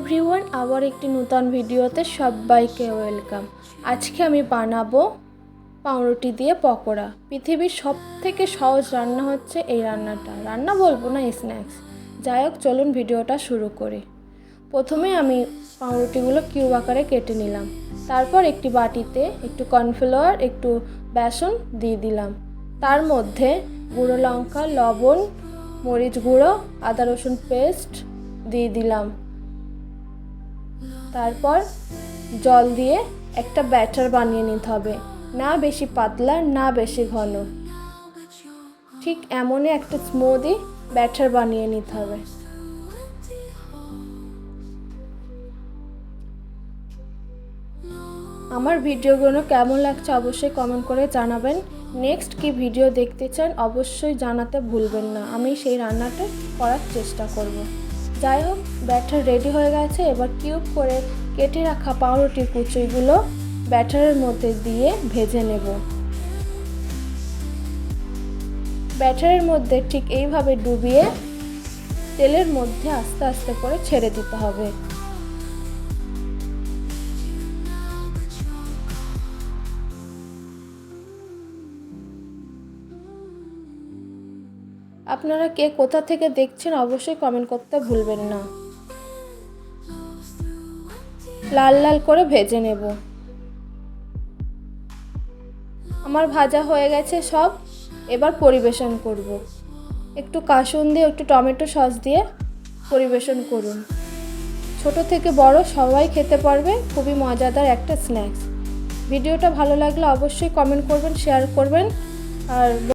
Everyone, আবার একটি নতুন ভিডিওতে সবাইকে ওয়েলকাম। আজকে আমি বানাবো পাউরুটি দিয়ে পকোড়া। পৃথিবীর সবথেকে সহজ রান্না হচ্ছে এই রান্নাটা। রান্না বলবো না, স্ন্যাক্স। যাই হোক, চলুন ভিডিওটা শুরু করি। প্রথমে আমি পাউরুটিগুলো কিউব আকারে কেটে নিলাম। তারপর একটি বাটিতে একটু কর্নফ্লাওয়ার, একটু বেসন দিয়ে দিলাম। তার মধ্যে গুঁড়ো লঙ্কা, লবণ, মরিচ গুঁড়ো, আদা রসুন পেস্ট দিয়ে দিলাম। তারপর জল দিয়ে একটা ব্যাটার বানিয়ে নিতে হবে, না বেশি পাতলা না বেশি ঘন, ঠিক এমনই একটা স্মুদি ব্যাটার বানিয়ে নিতে হবে। আমার ভিডিওগুলো কেমন লাগছে অবশ্যই কমেন্ট করে জানাবেন। নেক্সট কি ভিডিও দেখতে চান অবশ্যই জানাতে ভুলবেন না, আমি সেই রান্নাটা করার চেষ্টা করব। যাই হোক, ব্যাটার রেডি হয়ে গেছে। এবার কিউব করে কেটে রাখা পাউরুটির কুচিগুলো ব্যাটারের মধ্যে দিয়ে ভেজে নেব। ব্যাটারের মধ্যে ঠিক এইভাবে ডুবিয়ে তেলের মধ্যে আস্তে আস্তে করে ছেড়ে দিতে হবে। আপনারা কে কোথা থেকে দেখছেন অবশ্যই কমেন্ট করতে ভুলবেন না। লাল লাল করে ভেজে নেব। আমার ভাজা হয়ে গেছে সব। এবার পরিবেশন করব। একটু কাসুন্দি, একটু টমেটো সস দিয়ে পরিবেশন করুন। ছোট থেকে বড় সবাই খেতে পারবে, খুবই মজাদার একটা স্ন্যাক্স। ভিডিওটা ভালো লাগলে অবশ্যই কমেন্ট করবেন, শেয়ার করবেন আর